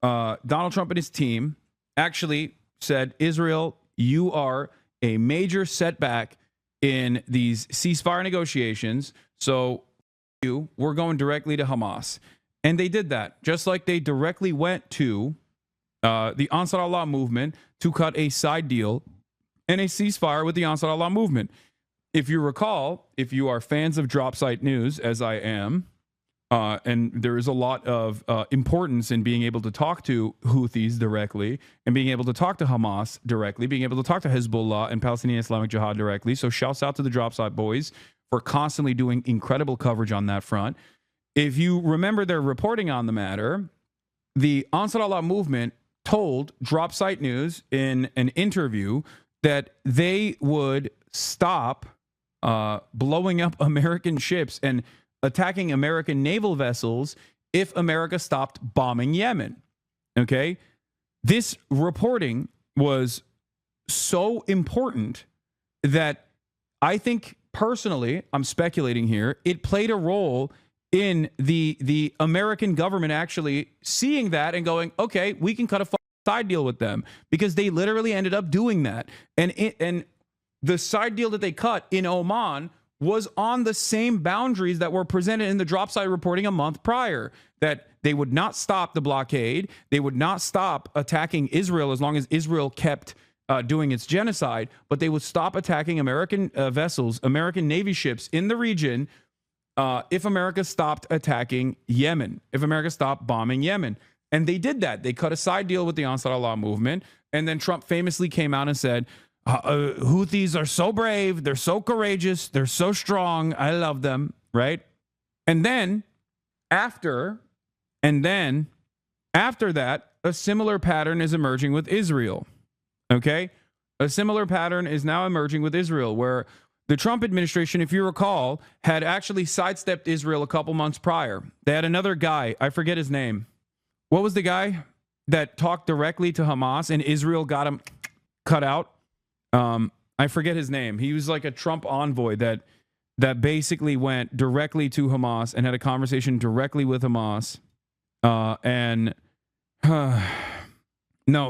Donald Trump and his team actually said, Israel, you are a major setback in these ceasefire negotiations. So we're going directly to Hamas. And they did that, just like they directly went to the Ansar Allah movement to cut a side deal and a ceasefire with the Ansar Allah movement. If you recall, if you are fans of drop site news, as I am, and there is a lot of importance in being able to talk to Houthis directly and being able to talk to Hamas directly, being able to talk to Hezbollah and Palestinian Islamic Jihad directly. So shouts out to the drop site boys for constantly doing incredible coverage on that front. If you remember their reporting on the matter, the Ansar Allah movement told Drop Site News in an interview that they would stop blowing up American ships and attacking American naval vessels if America stopped bombing Yemen. Okay? This reporting was so important that I think personally, I'm speculating here, it played a role in the American government actually seeing that and going, okay, we can cut a side deal with them, because they literally ended up doing that. And the side deal that they cut in Oman was on the same boundaries that were presented in the drop site reporting a month prior, that they would not stop the blockade. They would not stop attacking Israel as long as Israel kept doing its genocide, but they would stop attacking American vessels, American Navy ships in the region if America stopped attacking Yemen, if America stopped bombing Yemen. And they did that. They cut a side deal with the Ansar Allah movement. And then Trump famously came out and said, Houthis are so brave. They're so courageous. They're so strong. I love them. Right. And then after that, a similar pattern is emerging with Israel. Okay. A similar pattern is now emerging with Israel, where the Trump administration, if you recall, had actually sidestepped Israel a couple months prior. They had another guy. I forget his name. What was the guy that talked directly to Hamas and Israel got him cut out? I forget his name. He was like a Trump envoy that basically went directly to Hamas and had a conversation directly with Hamas. No,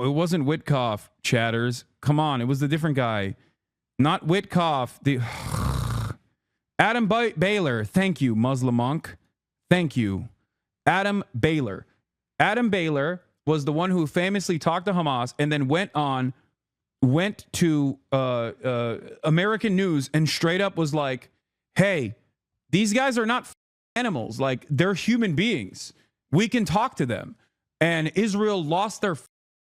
it wasn't Witkoff, chatters. Come on, it was the different guy. Not Witkoff. The Adam Baylor. Thank you, Muslim monk. Thank you. Adam Baylor. Adam Baylor was the one who famously talked to Hamas and then went to American news and straight up was like, hey, these guys are not animals. Like, they're human beings. We can talk to them. And Israel lost their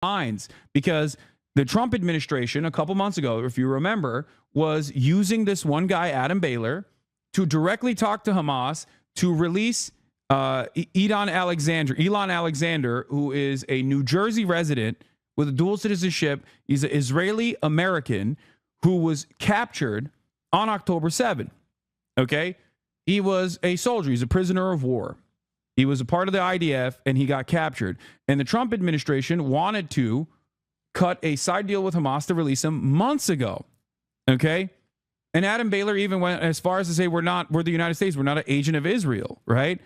minds because the Trump administration a couple months ago, if you remember, was using this one guy, Adam Baylor, to directly talk to Hamas to release Elon Alexander, who is a New Jersey resident with a dual citizenship. He's an Israeli American who was captured on October 7th. Okay? He was a soldier. He's a prisoner of war. He was a part of the IDF and he got captured. And the Trump administration wanted to cut a side deal with Hamas to release him months ago. Okay? And Adam Baylor even went as far as to say, we're the United States. We're not an agent of Israel, right?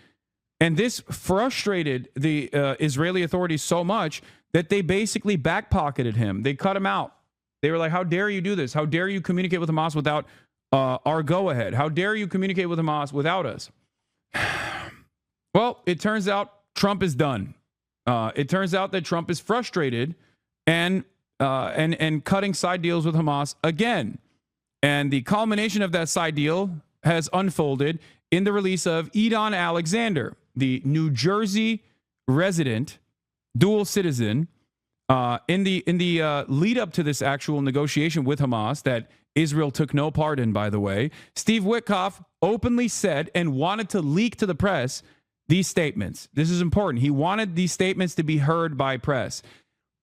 And this frustrated the Israeli authorities so much that they basically backpocketed him. They cut him out. They were like, how dare you do this? How dare you communicate with Hamas without our go-ahead? How dare you communicate with Hamas without us? Well, it turns out Trump is done. It turns out that Trump is frustrated and cutting side deals with Hamas again. And the culmination of that side deal has unfolded in the release of Elon Alexander, the New Jersey resident, dual citizen, in the lead up to this actual negotiation with Hamas that Israel took no part in, by the way. Steve Witkoff openly said and wanted to leak to the press these statements. This is important. He wanted these statements to be heard by press.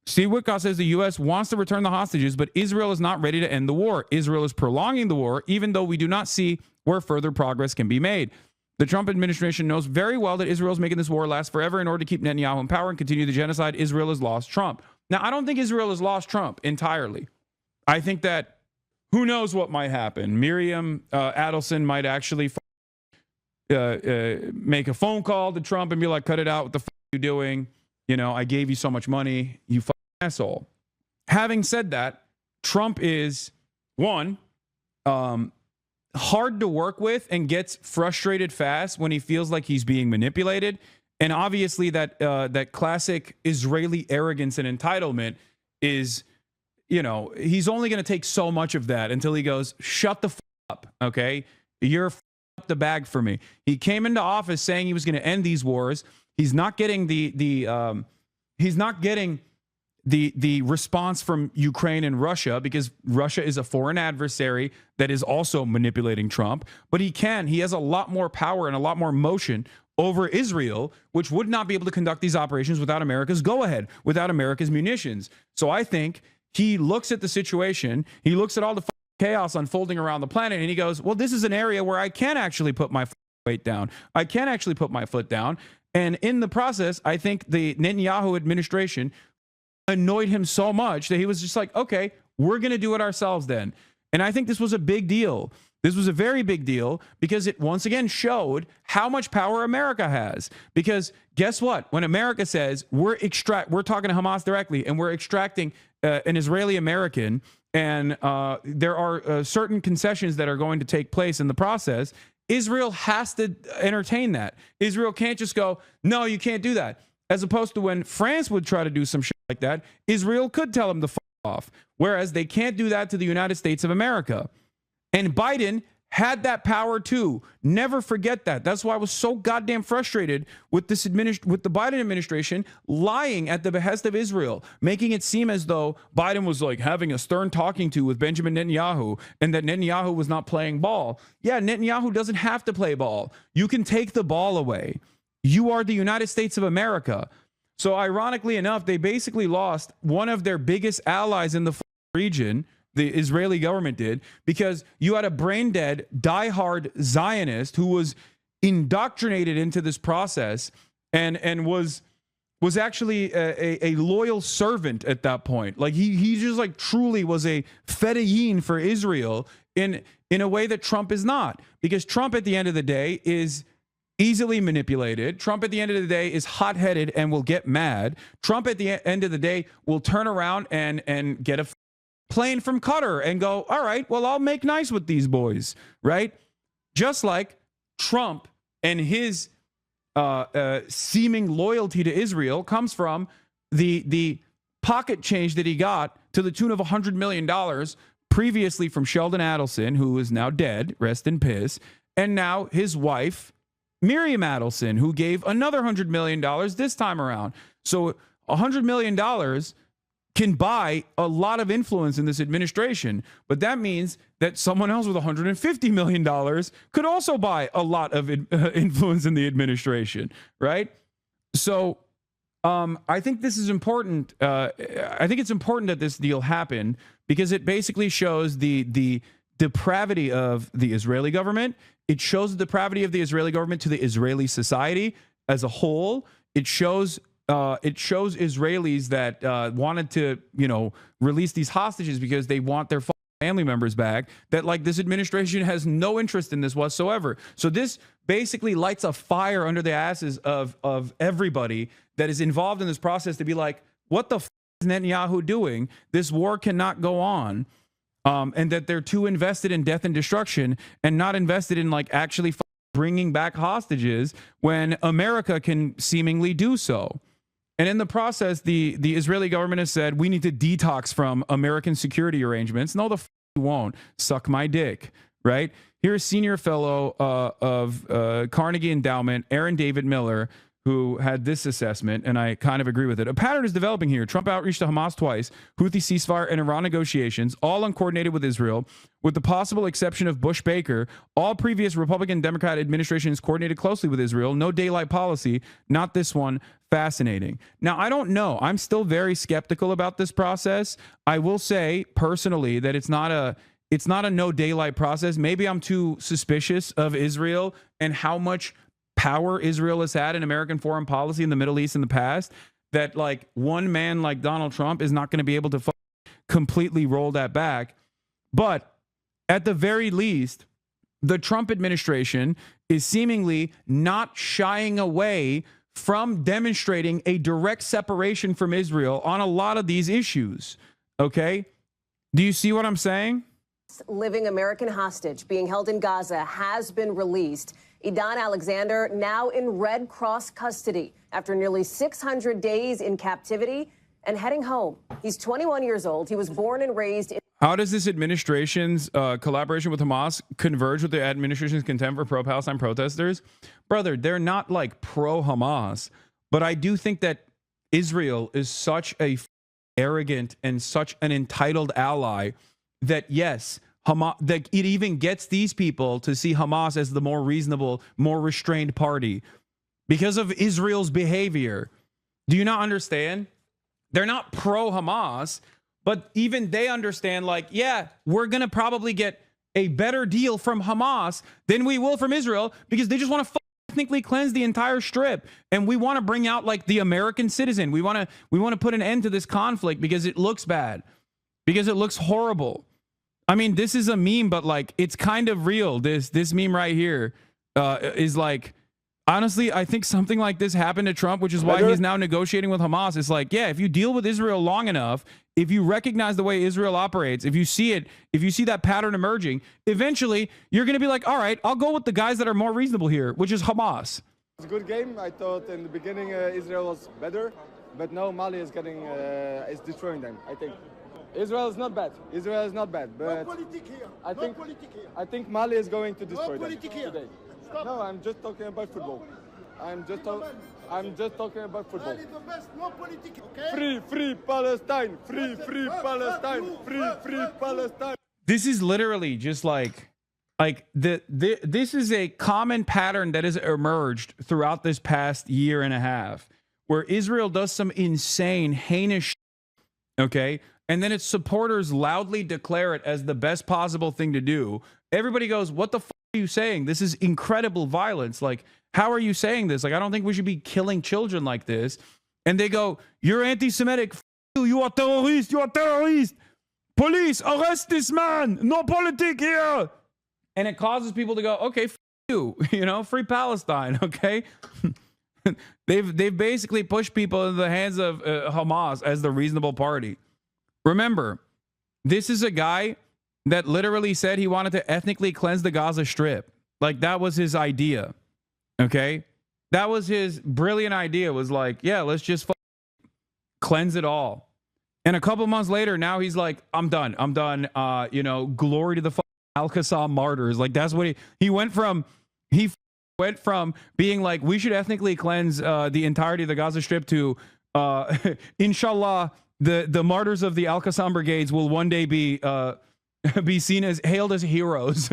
Steve Witkoff says the U.S. wants to return the hostages, but Israel is not ready to end the war. Israel is prolonging the war, even though we do not see where further progress can be made. The Trump administration knows very well that Israel is making this war last forever in order to keep Netanyahu in power and continue the genocide. Israel has lost Trump. Now, I don't think Israel has lost Trump entirely. I think that who knows what might happen. Miriam Adelson might actually make a phone call to Trump and be like, cut it out. What the fuck are you doing? I gave you so much money, you fucking asshole. Having said that, Trump is, one, hard to work with and gets frustrated fast when he feels like he's being manipulated. And obviously that classic Israeli arrogance and entitlement is, he's only going to take so much of that until he goes, shut the up, okay? You're up the bag for me. He came into office saying he was going to end these wars. He's not getting the response from Ukraine and Russia because Russia is a foreign adversary that is also manipulating Trump. But he has a lot more power and a lot more motion over Israel, which would not be able to conduct these operations without America's go-ahead, without America's munitions. So I think he looks at the situation, he looks at all the chaos unfolding around the planet, and he goes, well, this is an area where I can actually put my weight down. I can actually put my foot down. And in the process, I think the Netanyahu administration annoyed him so much that he was just like, okay, we're going to do it ourselves then. And I think this was a big deal. This was a very big deal because it once again showed how much power America has. Because guess what? When America says we're talking to Hamas directly and we're extracting an Israeli American, and there are certain concessions that are going to take place in the process, Israel has to entertain that. Israel can't just go, no, you can't do that. As opposed to when France would try to do some shit like that, Israel could tell them to fuck off. Whereas they can't do that to the United States of America. And Biden had that power too. Never forget that. That's why I was so goddamn frustrated with the Biden administration lying at the behest of Israel, making it seem as though Biden was like having a stern talking to with Benjamin Netanyahu and that Netanyahu was not playing ball. Yeah, Netanyahu doesn't have to play ball. You can take the ball away. You are the United States of America. So ironically enough, they basically lost one of their biggest allies in the region. The Israeli government did, because you had a brain-dead, diehard Zionist who was indoctrinated into this process and was actually a loyal servant at that point. Like he just like truly was a fedayeen for Israel in a way that Trump is not, because Trump at the end of the day is easily manipulated. Trump at the end of the day is hot-headed and will get mad. Trump at the end of the day will turn around and get a plane from Qatar and go, all right, well, I'll make nice with these boys, right? Just like Trump and his seeming loyalty to Israel comes from the pocket change that he got to the tune of $100 million previously from Sheldon Adelson, who is now dead, rest in piss, and now his wife, Miriam Adelson, who gave another $100 million this time around. So $100 million can buy a lot of influence in this administration, but that means that someone else with $150 million could also buy a lot of influence in the administration, right? So I think this is important. I think it's important that this deal happened because it basically shows the depravity of the Israeli government. It shows the depravity of the Israeli government to the Israeli society as a whole. It shows Israelis that wanted to, release these hostages because they want their family members back, that like this administration has no interest in this whatsoever. So this basically lights a fire under the asses of everybody that is involved in this process to be like, what the is Netanyahu doing? This war cannot go on. And that they're too invested in death and destruction and not invested in like actually bringing back hostages when America can seemingly do so. And in the process, the Israeli government has said, we need to detox from American security arrangements. No, you won't. Suck my dick, right? Here's senior fellow of Carnegie Endowment, Aaron David Miller, who had this assessment, and I kind of agree with it. A pattern is developing here. Trump outreach to Hamas twice, Houthi ceasefire and Iran negotiations, all uncoordinated with Israel, with the possible exception of Bush-Baker. All previous Republican Democrat administrations coordinated closely with Israel. No daylight policy. Not this one. Fascinating. Now, I don't know. I'm still very skeptical about this process. I will say personally that it's not a no daylight process. Maybe I'm too suspicious of Israel and how much power Israel has had in American foreign policy in the Middle East in the past, that like one man like Donald Trump is not going to be able to completely roll that back. But at the very least, the Trump administration is seemingly not shying away from demonstrating a direct separation from Israel on a lot of these issues. Okay? Do you see what I'm saying? Living American hostage being held in Gaza has been released. Idan Alexander now in Red Cross custody after nearly 600 days in captivity and heading home. He's 21 years old. He was born and raised in. How does this administration's collaboration with Hamas converge with the administration's contempt for pro-Palestine protesters? Brother, they're not like pro-Hamas, but I do think that Israel is such a arrogant and such an entitled ally that, yes, Hamas, that it even gets these people to see Hamas as the more reasonable, more restrained party because of Israel's behavior. Do you not understand? They're not pro-Hamas, but even they understand, like, yeah, we're going to probably get a better deal from Hamas than we will from Israel because they just want to ethnically cleanse the entire strip. And we want to bring out like the American citizen. We want to put an end to this conflict because it looks bad, because it looks horrible. I mean, this is a meme, but like it's kind of real. This meme right here is like, honestly, I think something like this happened to Trump, which is why he's now negotiating with Hamas. It's like, yeah, if you deal with Israel long enough, if you recognize the way Israel operates, if you see it, if you see that pattern emerging, eventually you're going to be like, all right, I'll go with the guys that are more reasonable here, which is Hamas. It's a good game. I thought in the beginning Israel was better, but now Mali is is destroying them, I think. Israel is not bad. Israel is not bad, but I think Mali is going to destroy them today. No, I'm just talking about football. I'm just talking about football. Free Palestine. Free Palestine. Free Palestine. This is literally just like this is a common pattern that has emerged throughout this past year and a half, where Israel does some insane, heinous shit, okay? And then its supporters loudly declare it as the best possible thing to do. Everybody goes, what the fuck are you saying? This is incredible violence. Like, how are you saying this? Like, I don't think we should be killing children like this. And they go, you're anti-Semitic. You are terrorist. You are terrorist. Police, arrest this man. No politics here. And it causes people to go, okay, you, free Palestine, okay? They've basically pushed people into the hands of Hamas as the reasonable party. Remember, this is a guy that literally said he wanted to ethnically cleanse the Gaza Strip. Like, that was his idea, okay? That was his brilliant idea, was like, yeah, let's just cleanse it all. And a couple months later, now he's like, I'm done. Glory to the Al-Qassam martyrs. Like, that's what he went from. He went from being like, we should ethnically cleanse the entirety of the Gaza Strip to, inshallah, the martyrs of the Al-Qassam brigades will one day be seen as hailed as heroes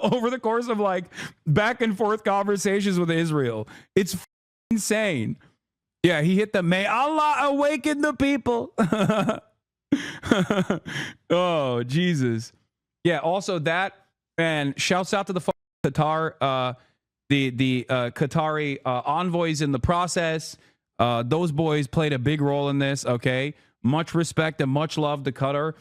over the course of like back and forth conversations with Israel. It's insane. Yeah, he hit the may Allah awaken the people. Oh, Jesus. Yeah, also that, and shouts out to the Qatar, the Qatari envoys in the process. Those boys played a big role in this, okay? Much respect and much love to Qatar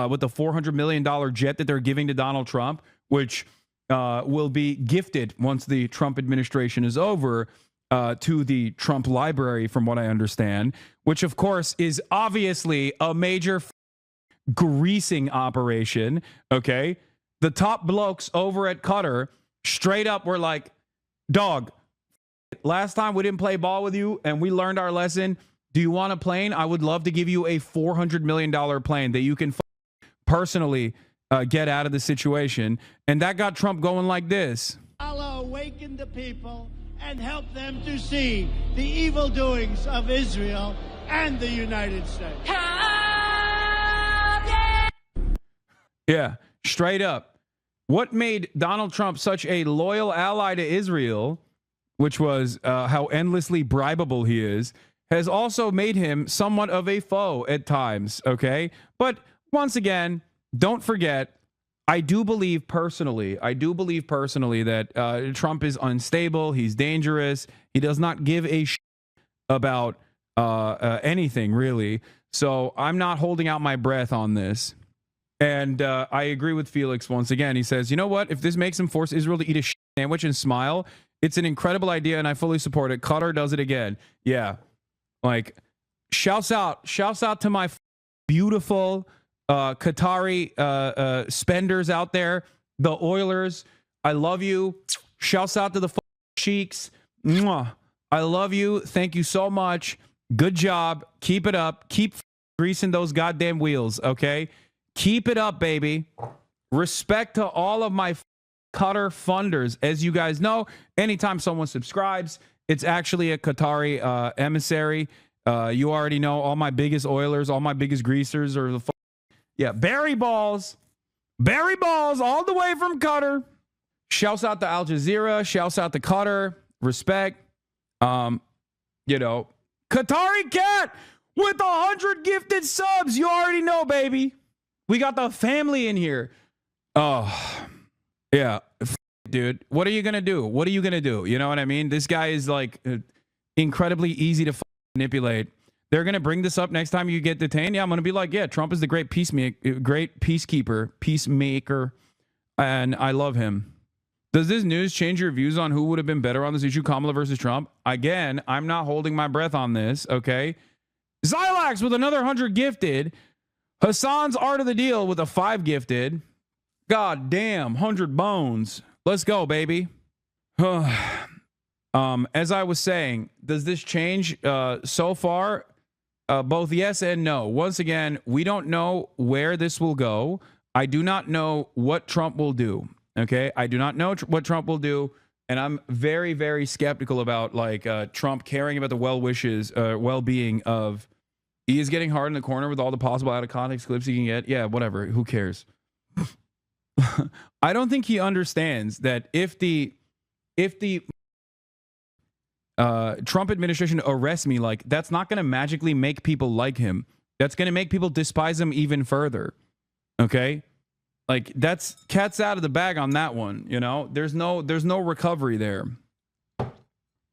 with the $400 million jet that they're giving to Donald Trump, which will be gifted once the Trump administration is over to the Trump library, from what I understand, which, of course, is obviously a major greasing operation, okay? The top blokes over at Qatar straight up were like, dog, last time we didn't play ball with you and we learned our lesson. Do you want a plane? I would love to give you a $400 million plane that you can personally get out of the situation. And that got Trump going like this. Allah awaken the people and help them to see the evil doings of Israel and the United States. Yeah, straight up. What made Donald Trump such a loyal ally to Israel, which was how endlessly bribable he is, has also made him somewhat of a foe at times, okay? But once again, don't forget, I do believe personally that Trump is unstable, he's dangerous, he does not give a shit about anything, really. So I'm not holding out my breath on this. And I agree with Felix once again. He says, you know what? If this makes him force Israel to eat a sandwich and smile It's an incredible idea, and I fully support it. Qatar does it again. Yeah. Like, shouts out to my beautiful Qatari spenders out there, the Oilers. I love you. Shouts out to the Sheiks. Mwah. I love you. Thank you so much. Good job. Keep it up. Keep greasing those goddamn wheels, okay? Keep it up, baby. Respect to all of my Qatar funders. As you guys know, anytime someone subscribes, it's actually a Qatari emissary. You already know all my biggest Oilers, all my biggest greasers are the Barry Balls all the way from Qatar. Shouts out to Al Jazeera. Shouts out to Qatar. Respect. Qatari Cat with 100 gifted subs. You already know, baby. We got the family in here. Oh, yeah. Dude, what are you going to do? What are you going to do? You know what I mean? This guy is like incredibly easy to manipulate. They're going to bring this up next time you get detained. Yeah, I'm going to be like, yeah, Trump is the great peacemaker, and I love him. Does this news change your views on who would have been better on this issue, Kamala versus Trump? Again, I'm not holding my breath on this, okay? Zylax with another 100 gifted. Hasan's Art of the Deal with a 5 gifted. God damn, 100 bones. Let's go, baby. As I was saying, does this change so far? Both yes and no. Once again, we don't know where this will go. I do not know what Trump will do. Okay, I do not know what Trump will do, and I'm very, very skeptical about Trump caring about the well-being of. He is getting hard in the corner with all the possible out of context clips he can get. Yeah, whatever. Who cares? I don't think he understands that if the Trump administration arrests me, that's not going to magically make people like him. That's going to make people despise him even further. Okay. That's cat's out of the bag on that one, you know? There's no recovery there.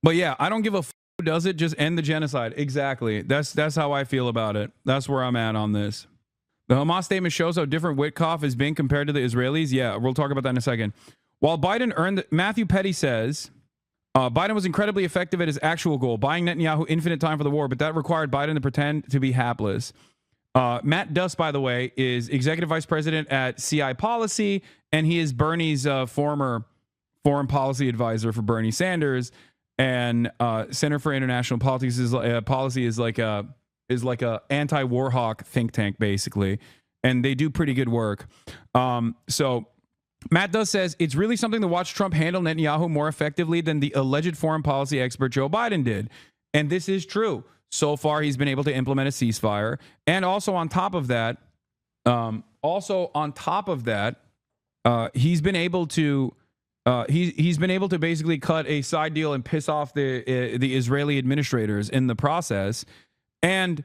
But yeah, I don't give a who does it, just end the genocide. Exactly. That's how I feel about it. That's where I'm at on this. The Hamas statement shows how different Witkoff is being compared to the Israelis. Yeah, we'll talk about that in a second. While Biden earned, Matthew Petty says, Biden was incredibly effective at his actual goal, buying Netanyahu infinite time for the war, but that required Biden to pretend to be hapless. Matt Duss, by the way, is executive vice president at CI Policy, and he is Bernie's former foreign policy advisor for Bernie Sanders. And Center for International Politics Policy is like a anti-war hawk think tank, basically, and they do pretty good work. So Matt Duss says it's really something to watch Trump handle Netanyahu more effectively than the alleged foreign policy expert Joe Biden did, and this is true. So far, he's been able to implement a ceasefire, and also on top of that, he's been able to basically cut a side deal and piss off the Israeli administrators in the process, and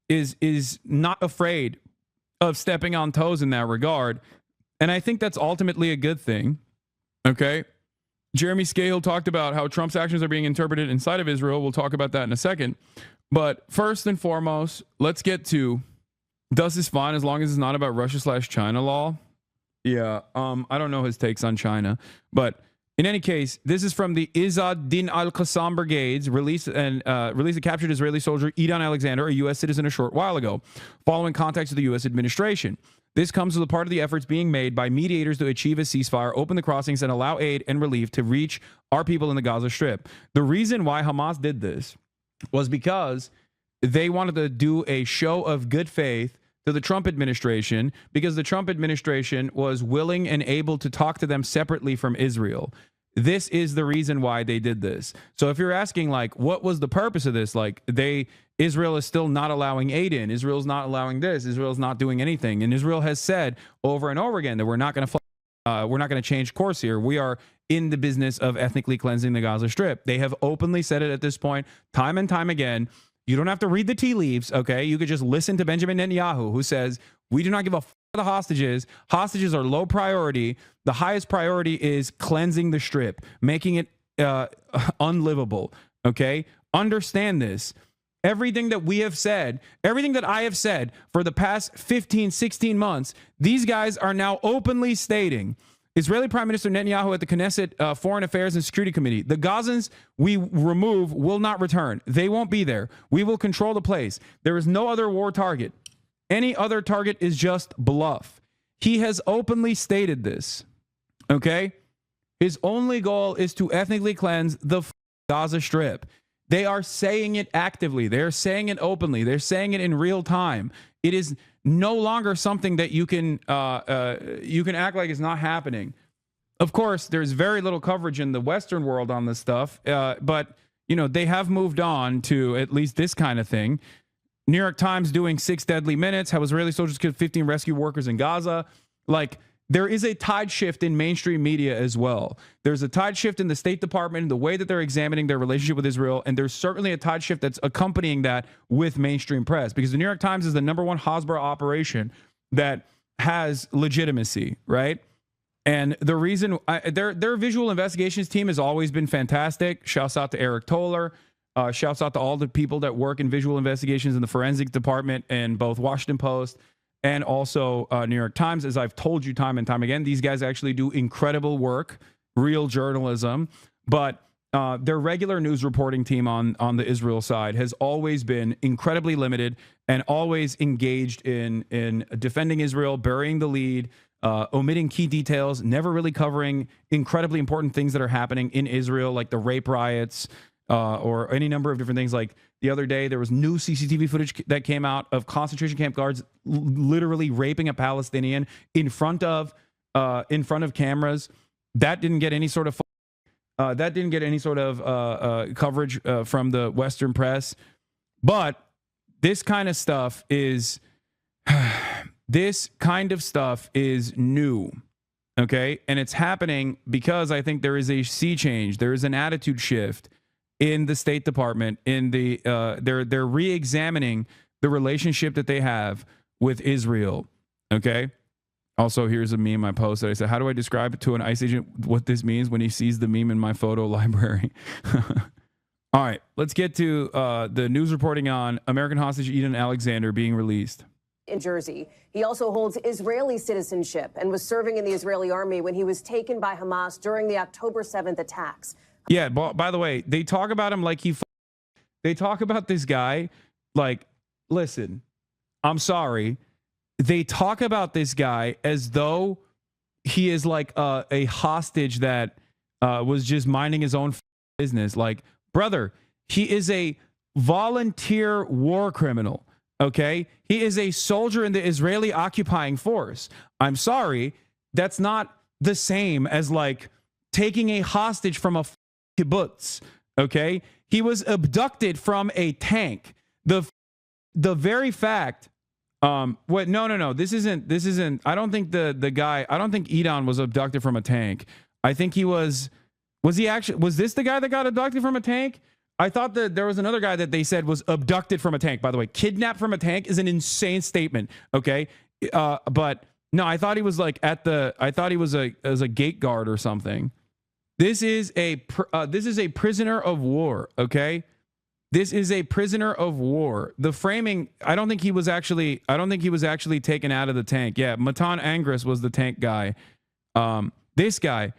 is not afraid of stepping on toes in that regard. And I think that's ultimately a good thing. Okay. Jeremy Scahill talked about how Trump's actions are being interpreted inside of Israel. We'll talk about that in a second. But first and foremost, let's get to, does this fine as long as it's not about Russia/China law? Yeah, I don't know his takes on China. But in any case, this is from the Izzad Din al-Qassam Brigades, released a captured Israeli soldier, Idan Alexander, a U.S. citizen, a short while ago, following contacts with the U.S. administration. This comes as a part of the efforts being made by mediators to achieve a ceasefire, open the crossings, and allow aid and relief to reach our people in the Gaza Strip. The reason why Hamas did this was because they wanted to do a show of good faith to the Trump administration, because the Trump administration was willing and able to talk to them separately from Israel. This is the reason why they did this. So if you're asking, what was the purpose of this? Israel is still not allowing aid in. Israel's not allowing this. Israel's not doing anything. And Israel has said over and over again that we're not going to change course here. We are in the business of ethnically cleansing the Gaza Strip. They have openly said it at this point, time and time again. You don't have to read the tea leaves, okay? You could just listen to Benjamin Netanyahu, who says, we do not give a f*** the hostages. Hostages are low priority. The highest priority is cleansing the Strip, making it unlivable, okay? Understand this. Everything that we have said, everything that I have said for the past 15, 16 months, these guys are now openly stating. Israeli Prime Minister Netanyahu at the Knesset Foreign Affairs and Security Committee. The Gazans we remove will not return. They won't be there. We will control the place. There is no other war target. Any other target is just bluff. He has openly stated this. Okay? His only goal is to ethnically cleanse the Gaza Strip. They are saying it actively. They're saying it openly. They're saying it in real time. It is no longer something that you can act like it's not happening. Of course, there's very little coverage in the Western world on this stuff, but they have moved on to at least this kind of thing. New York Times doing 6 deadly minutes, how Israeli soldiers killed 15 rescue workers in Gaza. Like, there is a tide shift in mainstream media as well. There's a tide shift in the State Department, the way that they're examining their relationship with Israel, and there's certainly a tide shift that's accompanying that with mainstream press, because the New York Times is the #1 Hasbara operation that has legitimacy, right? And the reason their visual investigations team has always been fantastic. Shouts out to Eric Toller. Shouts out to all the people that work in visual investigations in the forensic department in both Washington Post and also New York Times. As I've told you time and time again, these guys actually do incredible work, real journalism. But their regular news reporting team on the Israel side has always been incredibly limited and always engaged in defending Israel, burying the lead, omitting key details, never really covering incredibly important things that are happening in Israel, like the rape riots, or any number of different things. Like the other day, there was new CCTV footage that came out of concentration camp guards literally raping a Palestinian in front of cameras. That didn't get any sort of coverage from the Western press. But this kind of stuff is new. Okay, and it's happening because I think there is a sea change. There is an attitude shift in the State Department. In the they're re-examining the relationship that they have with Israel. Okay. Also, here's a meme I posted. I said, "How do I describe it to an ICE agent what this means when he sees the meme in my photo library?" All right, let's get to the news reporting on American hostage Eden Alexander being released. In Jersey. He also holds Israeli citizenship and was serving in the Israeli army when he was taken by Hamas during the October 7th attacks. Yeah, by the way, they talk about him like they talk about this guy like, listen, I'm sorry. They talk about this guy as though he is like a hostage that was just minding his own business. Like, brother, he is a volunteer war criminal. Okay, he is a soldier in the Israeli occupying force. I'm sorry, that's not the same as like taking a hostage from a kibbutz. Okay, he was abducted from a tank. The very fact. What? No. This isn't. I don't think the guy. I don't think Edon was abducted from a tank. I think he was. Was he actually? Was this the guy that got abducted from a tank? I thought that there was another guy that they said was abducted from a tank. By the way, kidnapped from a tank is an insane statement. Okay, but no, I thought he was like I thought he was as a gate guard or something. This is a prisoner of war. Okay, this is a prisoner of war. The framing. I don't think he was actually taken out of the tank. Yeah, Matan Angris was the tank guy. This guy.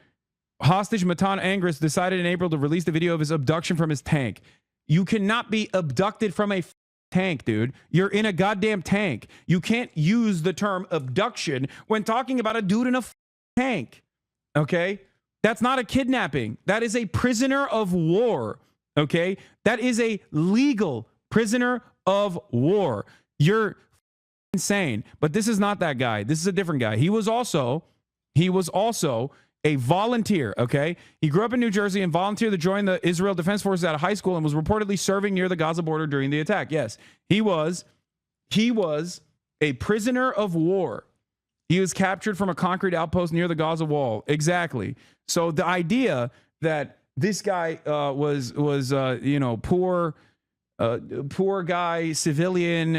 Hostage Matan Angris decided in April to release the video of his abduction from his tank. You cannot be abducted from a tank, dude. You're in a goddamn tank. You can't use the term abduction when talking about a dude in a tank. Okay? That's not a kidnapping. That is a prisoner of war. Okay? That is a legal prisoner of war. You're insane. But this is not that guy. This is a different guy. He was also a volunteer, okay? He grew up in New Jersey and volunteered to join the Israel Defense Forces out of high school and was reportedly serving near the Gaza border during the attack. Yes, he was a prisoner of war. He was captured from a concrete outpost near the Gaza wall. Exactly. So the idea that this guy was poor guy, civilian,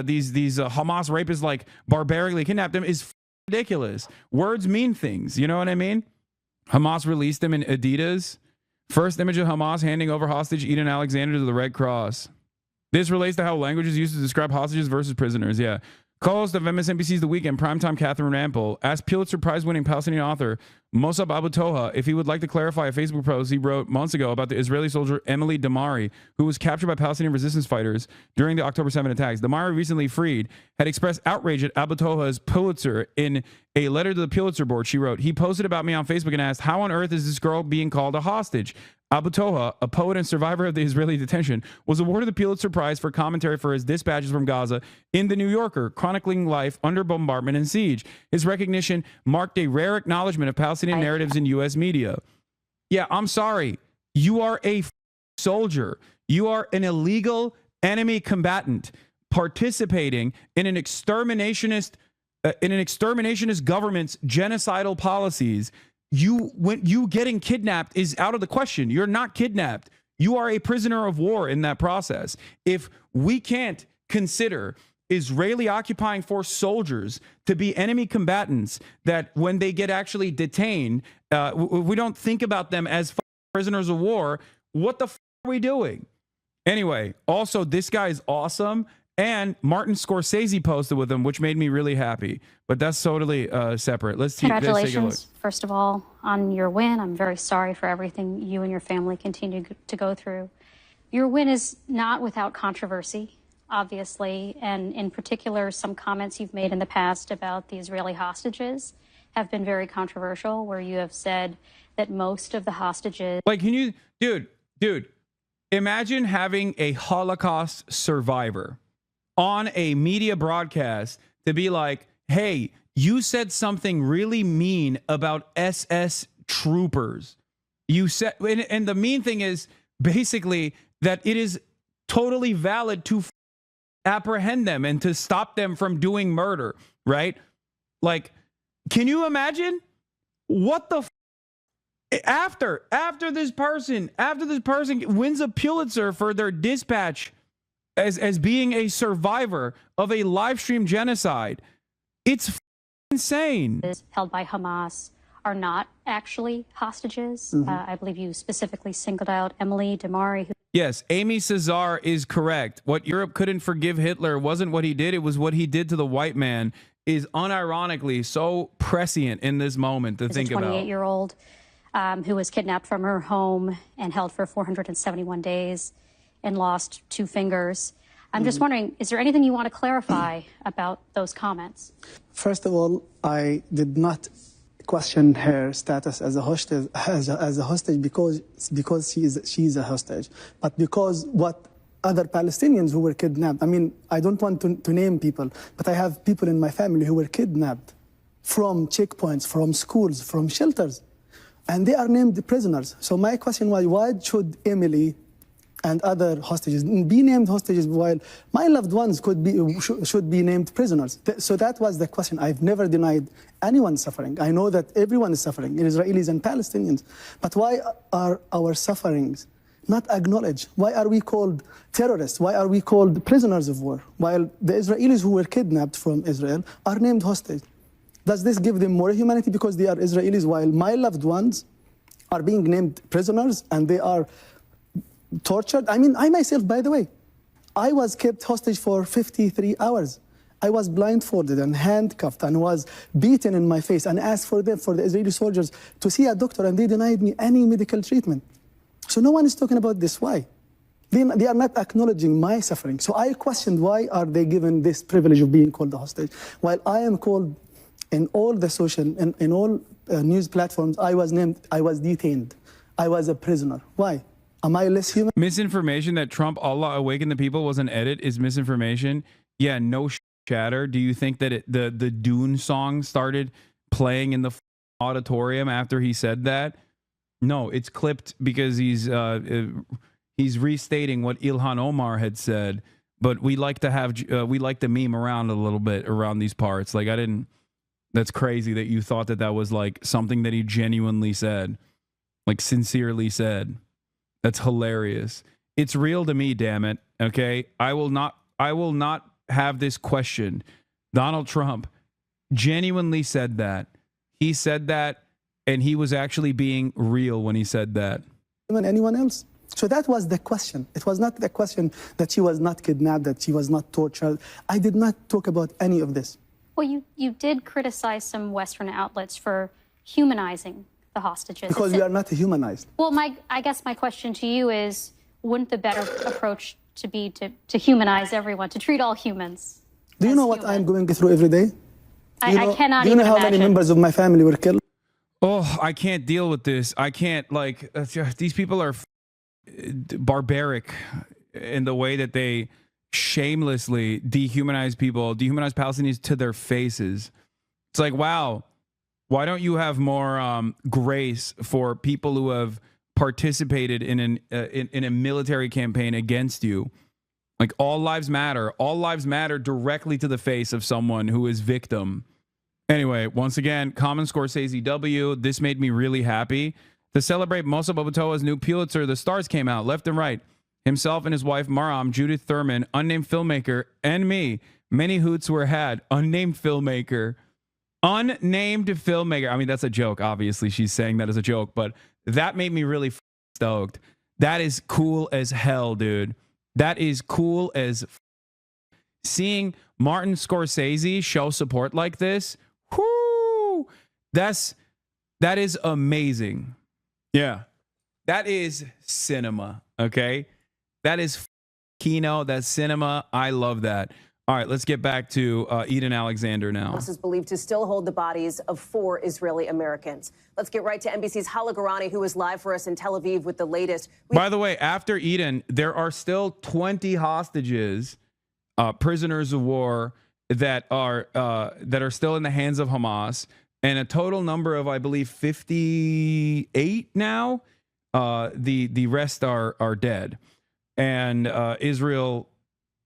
these Hamas rapists like barbarically kidnapped him is ridiculous. Words mean things. You know what I mean? Hamas released him in Adidas. First image of Hamas handing over hostage Eden Alexander to the Red Cross. This relates to how language is used to describe hostages versus prisoners. Yeah. Co-host of MSNBC's The Weekend, primetime Catherine Rampel, asked Pulitzer Prize-winning Palestinian author Mossab Abu Toha if he would like to clarify a Facebook post he wrote months ago about the Israeli soldier Emily Damari, who was captured by Palestinian resistance fighters during the October 7 attacks. Damari, recently freed, had expressed outrage at Abu Toha's Pulitzer. In a letter to the Pulitzer board, she wrote, "He posted about me on Facebook and asked, how on earth is this girl being called a hostage?" Abu Toha, a poet and survivor of the Israeli detention, was awarded the Pulitzer Prize for commentary for his dispatches from Gaza in The New Yorker, chronicling life under bombardment and siege. His recognition marked a rare acknowledgement of Palestinian narratives in U.S. media. Yeah, I'm sorry. You are a soldier. You are an illegal enemy combatant participating in an exterminationist government's genocidal policies. You getting kidnapped is out of the question. You're not kidnapped. You are a prisoner of war in that process. If we can't consider Israeli occupying force soldiers to be enemy combatants, that when they get actually detained, we don't think about them as prisoners of war, what the are we doing? Anyway, also, this guy is awesome. And Martin Scorsese posted with him, which made me really happy. But that's totally separate. Let's take a look. Congratulations, first of all, on your win. I'm very sorry for everything you and your family continue to go through. Your win is not without controversy, obviously, and in particular, some comments you've made in the past about the Israeli hostages have been very controversial, where you have said that most of the hostages... Like, can you... Dude, imagine having a Holocaust survivor on a media broadcast to be like, hey, you said something really mean about SS troopers. You said, and the mean thing is basically that it is totally valid to apprehend them and to stop them from doing murder, right? Like, can you imagine what the after this person wins a Pulitzer for their dispatch as being a survivor of a live stream genocide? It's insane. Held by Hamas are not actually hostages. I believe you specifically singled out Emily Damari. Yes, Amy Cesar is correct. What Europe couldn't forgive Hitler wasn't what he did, it was what he did to the white man, is unironically so prescient in this moment to think about. A 28-year-old who was kidnapped from her home and held for 471 days and lost 2 fingers. I'm just wondering, is there anything you want to clarify about those comments? First of all, I did not question her status as a hostage, because she's a hostage, but because what other Palestinians who were kidnapped. I mean, I don't want to name people, but I have people in my family who were kidnapped from checkpoints, from schools, from shelters, and they are named prisoners. So my question was, why should Emily and other hostages be named hostages while my loved ones should be named prisoners? So that was the question. I've never denied anyone suffering. I know that everyone is suffering, Israelis and Palestinians. But why are our sufferings not acknowledged? Why are we called terrorists? Why are we called prisoners of war, while the Israelis who were kidnapped from Israel are named hostage? Does this give them more humanity because they are Israelis, while my loved ones are being named prisoners and they are tortured? I mean, I myself, by the way, I was kept hostage for 53 hours. I was blindfolded and handcuffed and was beaten in my face and asked for the Israeli soldiers to see a doctor, and they denied me any medical treatment. So no one is talking about this. Why? They are not acknowledging my suffering. So I questioned, why are they given this privilege of being called a hostage, while I am called in all the social, in all news platforms, I was detained. I was a prisoner. Why? Am I less human? Misinformation that Trump Allah awaken the people was an edit is misinformation. Yeah, no chatter. Do you think that the Dune song started playing in the auditorium after he said that? No, it's clipped because he's restating what Ilhan Omar had said. But we like to meme around a little bit around these parts. Like, that's crazy that you thought that was like something that he genuinely said, like sincerely said. That's hilarious. It's real to me, damn it. Okay, I will not have this questioned. Donald Trump genuinely said that. He said that, and he was actually being real when he said that. Anyone else? So that was the question. It was not the question that she was not kidnapped, that she was not tortured. I did not talk about any of this. Well, you did criticize some Western outlets for humanizing the hostages. Because we are not humanized. Well, I guess my question to you is, wouldn't the better approach to be to humanize everyone, to treat all humans? Do you know what I'm going through every day? I cannot do you know even how imagine. many members of my family were killed? Oh, I can't deal with this. I can't, like, these people are barbaric in the way that they shamelessly dehumanize people, dehumanize Palestinians to their faces. It's like, wow, why don't you have more grace for people who have participated in a military campaign against you? Like, all lives matter. All lives matter directly to the face of someone who is victim. Anyway, once again, Common Scorsese W. This made me really happy. To celebrate Mosa Bobotoa's new Pulitzer, the stars came out left and right. Himself and his wife, Maram, Judith Thurman, unnamed filmmaker, and me. Many hoots were had. Unnamed filmmaker. Unnamed filmmaker. I mean, that's a joke. Obviously, she's saying that as a joke, but that made me really stoked. That is cool as hell, dude. That is cool as seeing Martin Scorsese show support like this. Whoo! That is amazing. Yeah. That is cinema, okay? That is kino, that's cinema. I love that. All right, let's get back to Eden Alexander now. Hamas is believed to still hold the bodies of 4 Israeli Americans. Let's get right to NBC's Hala Garani, who is live for us in Tel Aviv with the latest. By the way, after Eden, there are still 20 hostages, prisoners of war that are still in the hands of Hamas, and a total number of, I believe, 58 now. The rest are dead, and Israel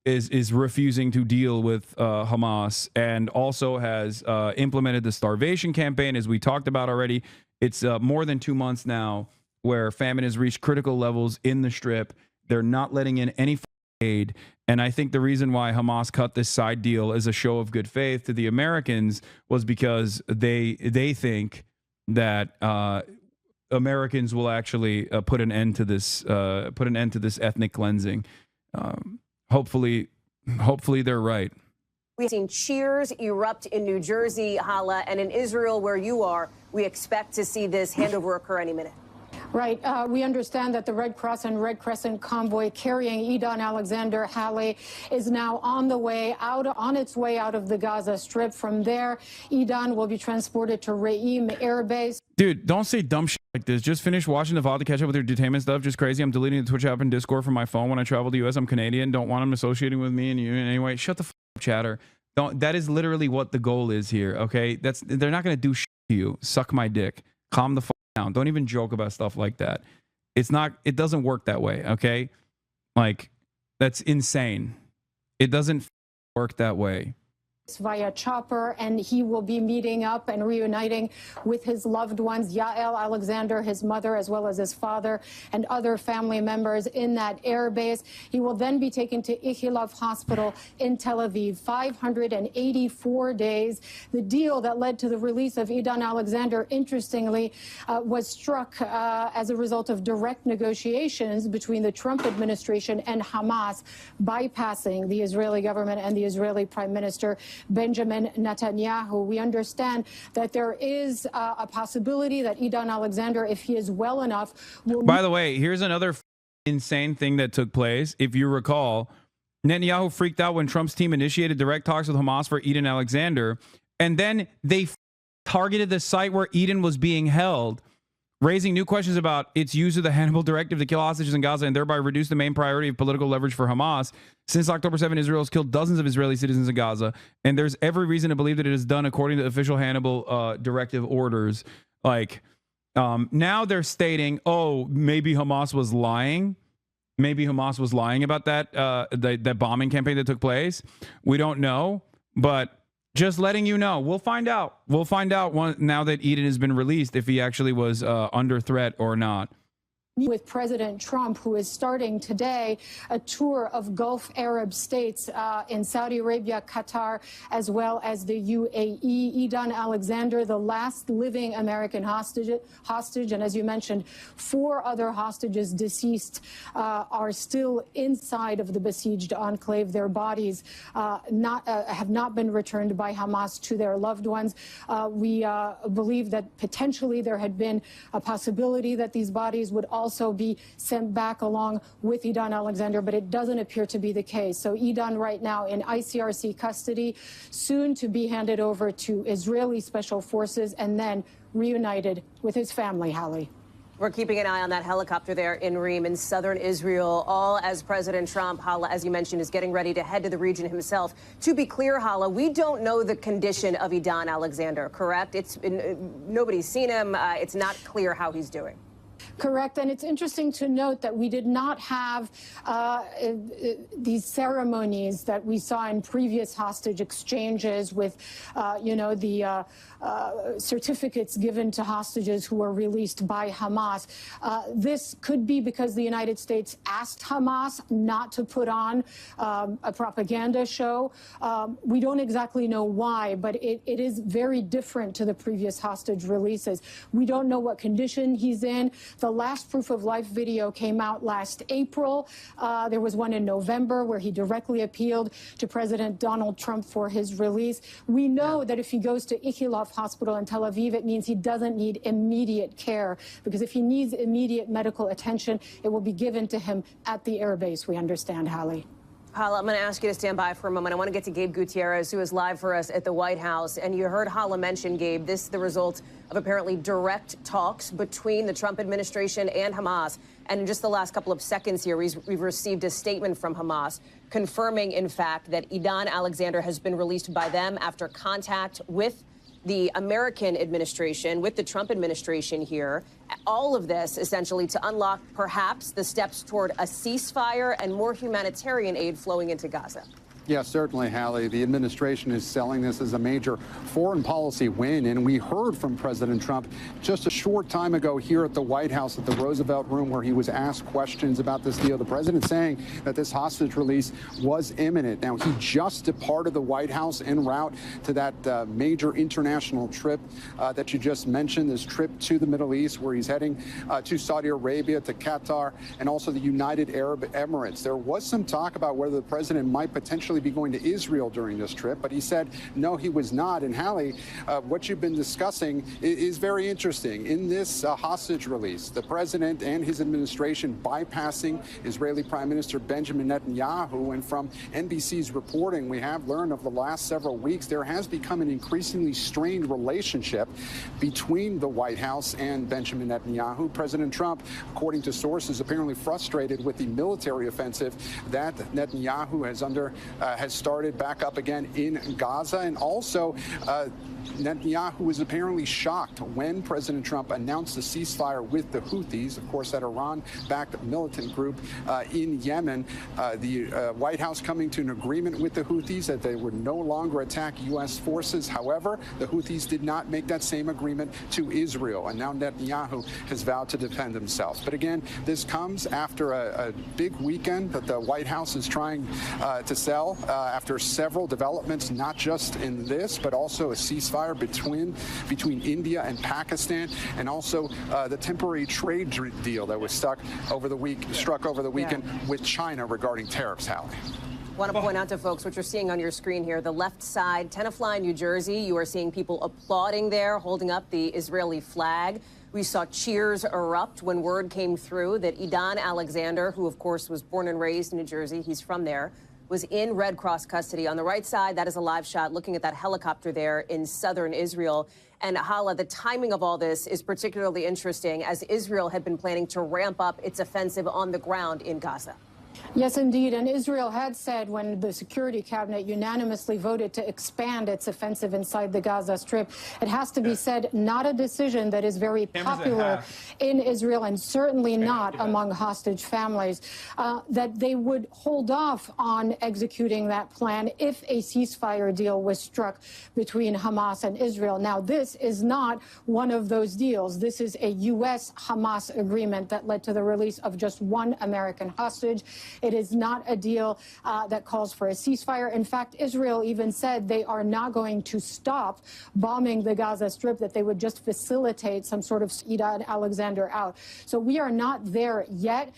is refusing to deal with Hamas, and also has implemented the starvation campaign, as we talked about already. It's more than 2 months now where famine has reached critical levels in the Strip. They're not letting in any aid, and I think the reason why Hamas cut this side deal as a show of good faith to the Americans was because they think that Americans will actually put an end to this ethnic cleansing. Hopefully they're right. We've seen cheers erupt in New Jersey, Hala, and in Israel, where you are, we expect to see this handover occur any minute. Right. We understand that the Red Cross and Red Crescent convoy carrying Eden Alexander Halle is now on its way out of the Gaza Strip. From there, Eden will be transported to Re'im Air Base. Dude, don't say dumb shit like this. Just finish watching the VOD to catch up with your detainment stuff. Just crazy. I'm deleting the Twitch app and Discord from my phone when I travel to the U.S. I'm Canadian. Don't want them associating with me in any way. Shut the f up, chatter. That is literally what the goal is here, okay? They're not going to do shit to you. Suck my dick. Calm the f down. Don't even joke about stuff like that. It doesn't work that way, okay? Like, that's insane. It doesn't work that way. Via chopper, and he will be meeting up and reuniting with his loved ones, Yael Alexander, his mother, as well as his father and other family members in that air base. He will then be taken to Ichilov Hospital in Tel Aviv. 584 days. The deal that led to the release of Eden Alexander, interestingly, was struck as a result of direct negotiations between the Trump administration and Hamas, bypassing the Israeli government and the Israeli Prime Minister Benjamin Netanyahu. We understand that there is a possibility that Eden Alexander, if he is well enough, will... By the way, here's another insane thing that took place. If you recall, Netanyahu freaked out when Trump's team initiated direct talks with Hamas for Eden Alexander, and then they targeted the site where Eden was being held, raising new questions about its use of the Hannibal Directive to kill hostages in Gaza and thereby reduce the main priority of political leverage for Hamas. Since October 7, Israel has killed dozens of Israeli citizens in Gaza, and there's every reason to believe that it is done according to official Hannibal Directive orders. Like, now they're stating, oh, maybe Hamas was lying. Maybe Hamas was lying about that that bombing campaign that took place. We don't know, but just letting you know, we'll find out. We'll find out now that Eden has been released if he actually was under threat or not. with President Trump, who is starting today a tour of Gulf Arab states in Saudi Arabia, Qatar, as well as the UAE. Idan Alexander, the last living American hostage, and as you mentioned, 4 other hostages deceased are still inside of the besieged enclave. Their bodies have not been returned by Hamas to their loved ones. We believe that potentially there had been a possibility that these bodies would also be sent back along with Idan Alexander, but it doesn't appear to be the case. So Idan right now in ICRC custody, soon to be handed over to Israeli special forces and then reunited with his family, Hallie. We're keeping an eye on that helicopter there in Reem in southern Israel, all as President Trump, Hala, as you mentioned, is getting ready to head to the region himself. To be clear, Hala, we don't know the condition of Idan Alexander, correct? Nobody's seen him. It's not clear how he's doing. Correct. And it's interesting to note that we did not have these ceremonies that we saw in previous hostage exchanges with, the certificates given to hostages who were released by Hamas. This could be because the United States asked Hamas not to put on a propaganda show. We don't exactly know why, but it is very different to the previous hostage releases. We don't know what condition he's in. The last proof of life video came out last April. There was one in November where he directly appealed to President Donald Trump for his release. We know that if he goes to Ichilov Hospital in Tel Aviv, it means he doesn't need immediate care, because if he needs immediate medical attention, it will be given to him at the airbase, we understand, Hallie. Hala, I'm going to ask you to stand by for a moment. I want to get to Gabe Gutierrez, who is live for us at the White House. And you heard Hala mention, Gabe, this is the result of apparently direct talks between the Trump administration and Hamas. And in just the last couple of seconds here, we've received a statement from Hamas confirming, in fact, that Idan Alexander has been released by them after contact with the American administration, with the Trump administration here. All of this essentially to unlock perhaps the steps toward a ceasefire and more humanitarian aid flowing into Gaza. Yes, certainly, Hallie. The administration is selling this as a major foreign policy win. And we heard from President Trump just a short time ago here at the White House at the Roosevelt Room, where he was asked questions about this deal. The president saying that this hostage release was imminent. Now, he just departed the White House en route to that major international trip that you just mentioned, this trip to the Middle East, where he's heading to Saudi Arabia, to Qatar, and also the United Arab Emirates. There was some talk about whether the president might potentially be going to Israel during this trip, but he said no, he was not. And Hallie, what you've been discussing is very interesting. In this hostage release, the president and his administration bypassing Israeli Prime Minister Benjamin Netanyahu, and from NBC's reporting, we have learned over the last several weeks there has become an increasingly strained relationship between the White House and Benjamin Netanyahu. President Trump, according to sources, apparently frustrated with the military offensive that Netanyahu has started back up again in Gaza. And also, Netanyahu was apparently shocked when President Trump announced a ceasefire with the Houthis, of course, that Iran-backed militant group in Yemen. The White House coming to an agreement with the Houthis that they would no longer attack U.S. forces. However, the Houthis did not make that same agreement to Israel, and now Netanyahu has vowed to defend himself. But again, this comes after a big weekend that the White House is trying to sell after several developments, not just in this, but also a ceasefire between India and Pakistan, and also the temporary trade deal that was struck over the weekend with China regarding tariffs, Hallie. I want to point out to folks what you're seeing on your screen here. The left side, Tenafly, New Jersey, you are seeing people applauding there, holding up the Israeli flag. We saw cheers erupt when word came through that Idan Alexander, who of course was born and raised in New Jersey, he's from there, was in Red Cross custody. On the right side, that is a live shot looking at that helicopter there in southern Israel. And Hala, the timing of all this is particularly interesting, as Israel had been planning to ramp up its offensive on the ground in Gaza. Yes, indeed. And Israel had said when the Security Cabinet unanimously voted to expand its offensive inside the Gaza Strip, it has to be said, not a decision that is very popular in Israel and certainly not among hostage families, that they would hold off on executing that plan if a ceasefire deal was struck between Hamas and Israel. Now, this is not one of those deals. This is a U.S.-Hamas agreement that led to the release of just one American hostage. It is not a deal that calls for a ceasefire. In fact, Israel even said they are not going to stop bombing the Gaza Strip, that they would just facilitate some sort of Ida and Alexander out. So we are not there yet.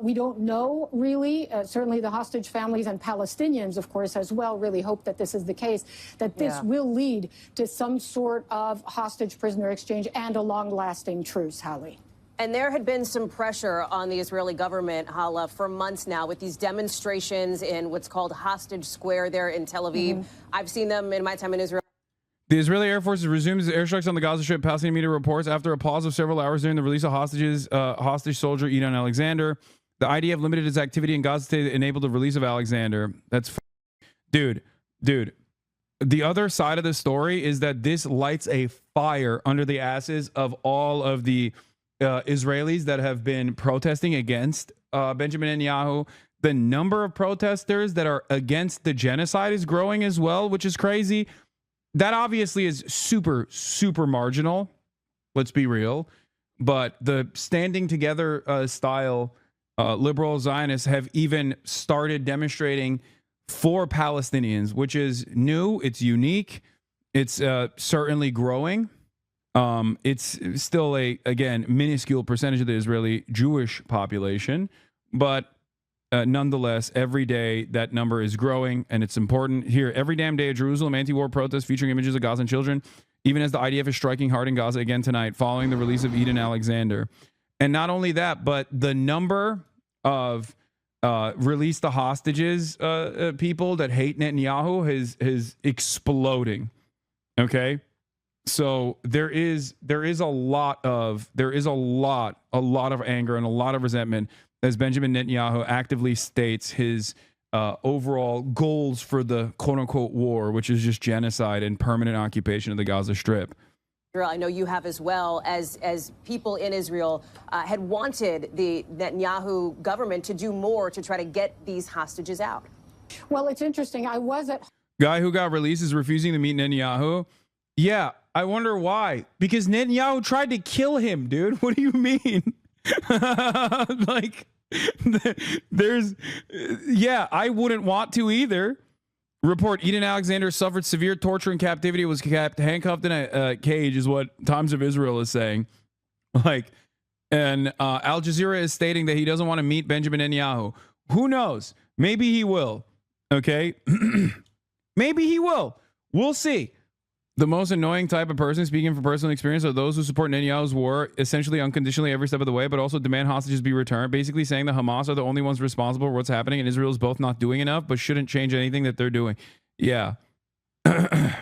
We don't know, really. Certainly the hostage families and Palestinians, of course, as well, really hope that this is the case, that this will lead to some sort of hostage prisoner exchange and a long-lasting truce, Hallie. And there had been some pressure on the Israeli government, Hala, for months now with these demonstrations in what's called Hostage Square there in Tel Aviv. I've seen them in my time in Israel. The Israeli Air Force resumes airstrikes on the Gaza Strip. Palestinian media reports after a pause of several hours during the release of hostage soldier Idan Alexander. The IDF limited its activity in Gaza to enable the release of Alexander. That's dude. The other side of the story is that this lights a fire under the asses of all of the Israelis that have been protesting against Benjamin Netanyahu. The number of protesters that are against the genocide is growing as well, which is crazy. That obviously is super, super marginal. Let's be real. But the standing together style liberal Zionists have even started demonstrating for Palestinians, which is new. It's unique. It's certainly growing. It's still again, minuscule percentage of the Israeli Jewish population, but nonetheless, every day that number is growing, and it's important. Here, every damn day at Jerusalem, anti-war protests featuring images of Gazan children, even as the IDF is striking hard in Gaza again tonight, following the release of Eden Alexander. And not only that, but the number of release the hostages people that hate Netanyahu is exploding. Okay. So there is a lot of anger and a lot of resentment as Benjamin Netanyahu actively states his overall goals for the quote unquote war, which is just genocide and permanent occupation of the Gaza Strip. I know you have as well, as people in Israel had wanted the Netanyahu government to do more to try to get these hostages out. Well, it's interesting. I was at guy who got released is refusing to meet Netanyahu. Yeah, I wonder why. Because Netanyahu tried to kill him, dude. What do you mean? Like, I wouldn't want to either. Report: Eden Alexander suffered severe torture in captivity, was kept handcuffed in a cage, is what Times of Israel is saying. Like, and Al Jazeera is stating that he doesn't want to meet Benjamin Netanyahu. Who knows? Maybe he will. Okay, maybe he will. We'll see. The most annoying type of person, speaking from personal experience, are those who support Netanyahu's war essentially unconditionally every step of the way, but also demand hostages be returned, basically saying that Hamas are the only ones responsible for what's happening, and Israel is both not doing enough, but shouldn't change anything that they're doing. Yeah. Can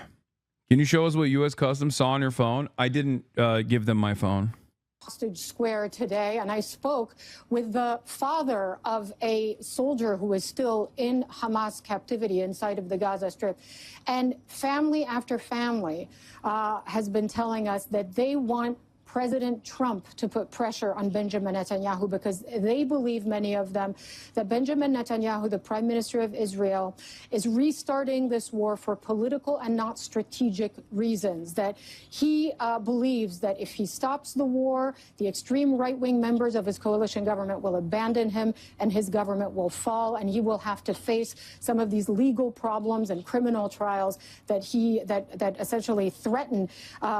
you show us what U.S. Customs saw on your phone? I didn't give them my phone. Hostage Square today, and I spoke with the father of a soldier who is still in Hamas captivity inside of the Gaza Strip. And family after family has been telling us that they want President Trump to put pressure on Benjamin Netanyahu because they believe, many of them, that Benjamin Netanyahu, the Prime Minister of Israel, is restarting this war for political and not strategic reasons, that he believes that if he stops the war, the extreme right-wing members of his coalition government will abandon him and his government will fall, and he will have to face some of these legal problems and criminal trials that essentially threaten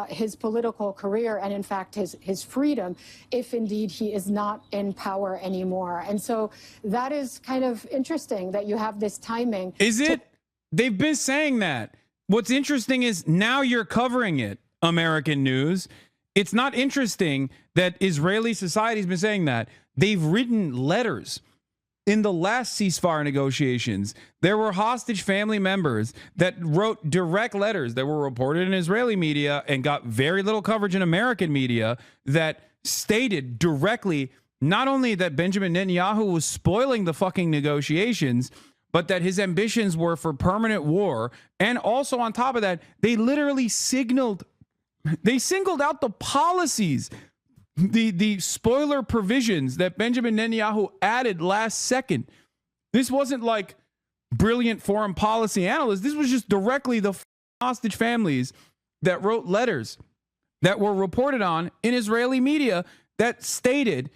his political career and, in fact, his freedom, if indeed he is not in power anymore. And so that is kind of interesting that you have this timing. Is it? They've been saying that. What's interesting is now you're covering it, American news. It's not interesting that Israeli society's been saying that. They've written letters. In the last ceasefire negotiations, there were hostage family members that wrote direct letters that were reported in Israeli media and got very little coverage in American media that stated directly not only that Benjamin Netanyahu was spoiling the fucking negotiations, but that his ambitions were for permanent war. And also on top of that, they literally singled out the policies, the spoiler provisions that Benjamin Netanyahu added last second. This wasn't like brilliant foreign policy analysts. This was just directly the hostage families that wrote letters that were reported on in Israeli media that stated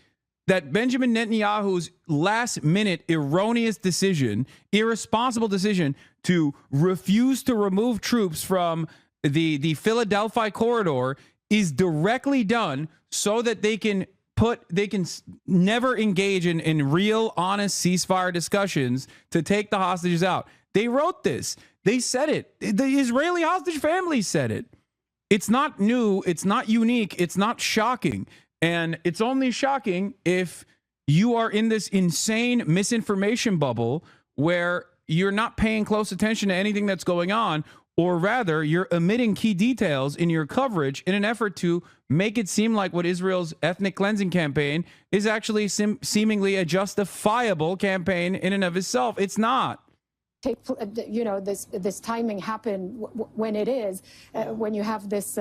that Benjamin Netanyahu's last minute erroneous decision, irresponsible decision to refuse to remove troops from the Philadelphia corridor is directly done so that they can never engage in real, honest ceasefire discussions to take the hostages out. They wrote this. They said it. The Israeli hostage families said it. It's not new. It's not unique. It's not shocking. And it's only shocking if you are in this insane misinformation bubble where you're not paying close attention to anything that's going on, or rather you're omitting key details in your coverage in an effort to make it seem like what Israel's ethnic cleansing campaign is actually seemingly a justifiable campaign in and of itself. It's not. This timing happen when it is, when you have this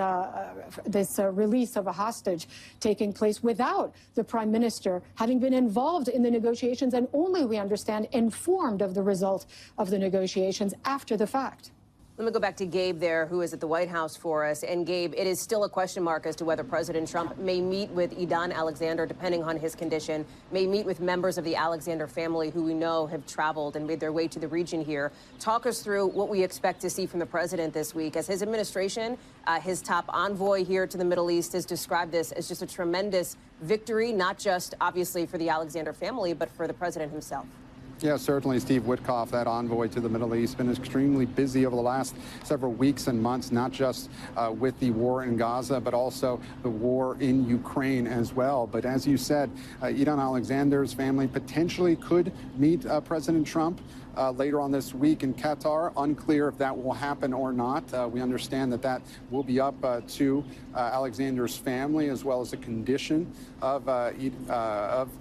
release of a hostage taking place without the prime minister having been involved in the negotiations and only, we understand, informed of the result of the negotiations after the fact. Let me go back to Gabe there, who is at the White House for us. And Gabe, it is still a question mark as to whether President Trump may meet with Idan Alexander, depending on his condition, may meet with members of the Alexander family who we know have traveled and made their way to the region here. Talk us through what we expect to see from the president this week, as his administration, his top envoy here to the Middle East, has described this as just a tremendous victory, not just obviously for the Alexander family, but for the president himself. Yeah, certainly Steve Witkoff, that envoy to the Middle East, been extremely busy over the last several weeks and months, not just with the war in Gaza, but also the war in Ukraine as well. But as you said, Idan Alexander's family potentially could meet President Trump later on this week in Qatar. Unclear if that will happen or not. We understand that that will be up to Alexander's family, as well as the condition of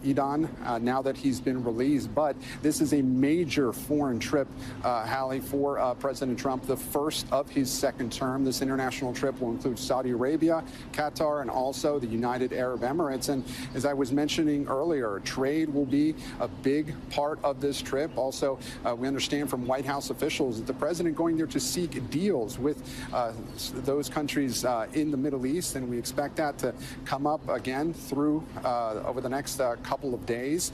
Idan now that he's been released. But this is a major foreign trip, Hallie, for President Trump, the first of his second term. This international trip will include Saudi Arabia, Qatar, and also the United Arab Emirates. And as I was mentioning earlier, trade will be a big part of this trip. Also, we understand from White House officials that the president going there to seek deals with those countries in the Middle East, and we expect that to come up again through over the next couple of days.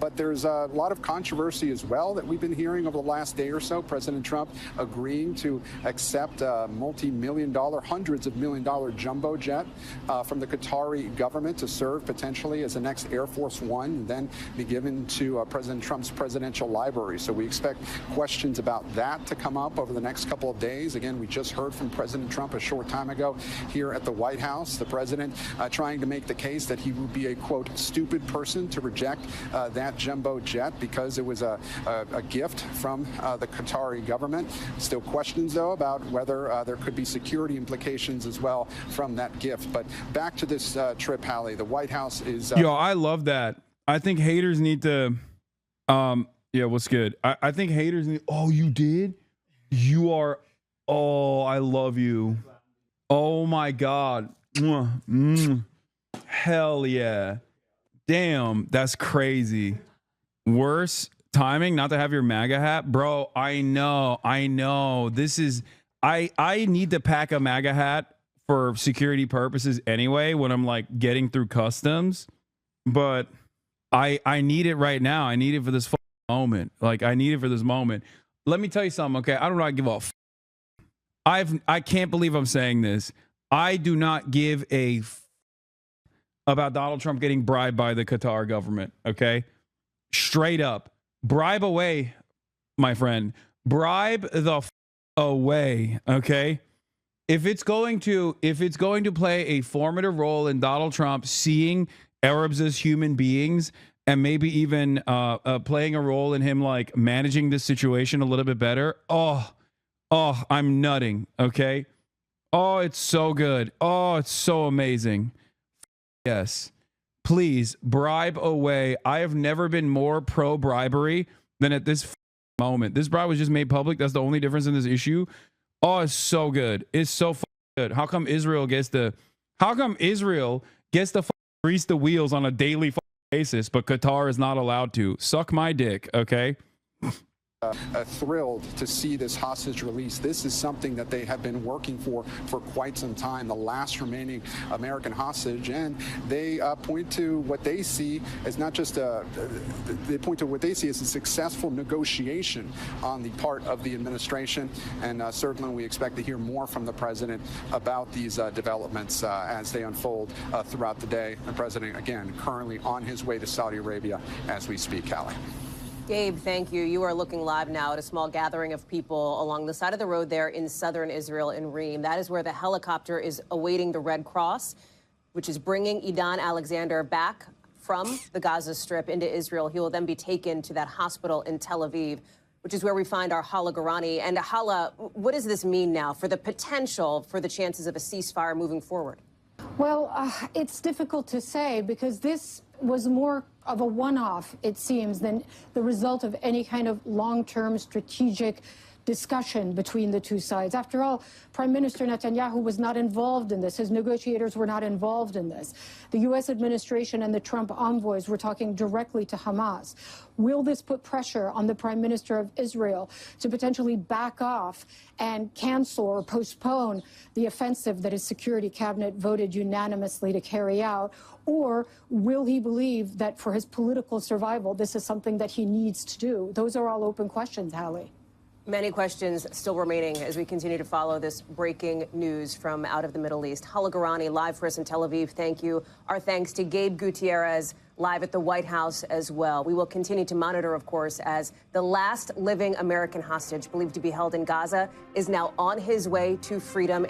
But there's a lot of controversy as well that we've been hearing over the last day or so. President Trump agreeing to accept a multi-million-dollar, hundreds of million-dollar jumbo jet from the Qatari government to serve potentially as the next Air Force One, and then be given to President Trump's presidential library. So we expect questions about that to come up over the next couple of days. Again, we just heard from President Trump a short time ago here at the White House, the president trying to make the case that he would be a, quote, stupid person to reject that jumbo jet because it was a gift from the Qatari government. Still questions, though, about whether there could be security implications as well from that gift. But back to this trip, Hallie, the White House is... Yo, I love that. I think haters need to... Yeah, what's good? I think haters need... Oh, you did? You are... Oh, I love you. Oh, my God. Hell yeah. Damn, that's crazy. Worse timing not to have your MAGA hat? Bro, I know. This is... I need to pack a MAGA hat for security purposes anyway when I'm, like, getting through customs. But I need it right now. I need it for this moment. Like, I need it for this moment. Let me tell you something, okay? I do not give a I can't believe I'm saying this. I do not give a about Donald Trump getting bribed by the Qatar government, okay? Straight up. Bribe away, my friend. Bribe the away, okay? If it's going to play a formative role in Donald Trump seeing Arabs as human beings, and maybe even playing a role in him, like, managing this situation a little bit better. Oh, I'm nutting, okay? Oh, it's so good. Oh, it's so amazing. Yes. please bribe away. I have never been more pro bribery than at this moment. This bribe was just made public. That's the only difference in this issue. Oh, it's so good. It's so good. How come Israel gets to grease the wheels on a daily basis, but Qatar is not allowed to? Suck my dick, okay? Thrilled to see this hostage release. This is something that they have been working for quite some time, the last remaining American hostage, and they point to what they see as not just they point to what they see as a successful negotiation on the part of the administration, and certainly we expect to hear more from the president about these developments as they unfold throughout the day. The president, again, currently on his way to Saudi Arabia as we speak. Callie. Gabe, thank you. You are looking live now at a small gathering of people along the side of the road there in southern Israel in Reem. That is where the helicopter is awaiting the Red Cross, which is bringing Idan Alexander back from the Gaza Strip into Israel. He will then be taken to that hospital in Tel Aviv, which is where we find our Hala Garani. And Hala, what does this mean now for the potential for the chances of a ceasefire moving forward? Well, it's difficult to say because this was more of a one-off, it seems, than the result of any kind of long-term strategic discussion between the two sides. After all, Prime Minister Netanyahu was not involved in this. His negotiators were not involved in this. The U.S. administration and the Trump envoys were talking directly to Hamas. Will this put pressure on the Prime Minister of Israel to potentially back off and cancel or postpone the offensive that his security cabinet voted unanimously to carry out? Or will he believe that for his political survival, this is something that he needs to do? Those are all open questions, Hallie. Many questions still remaining as we continue to follow this breaking news from out of the Middle East. Hala Garani, live for us in Tel Aviv. Thank you. Our thanks to Gabe Gutierrez, live at the White House as well. We will continue to monitor, of course, as the last living American hostage believed to be held in Gaza is now on his way to freedom.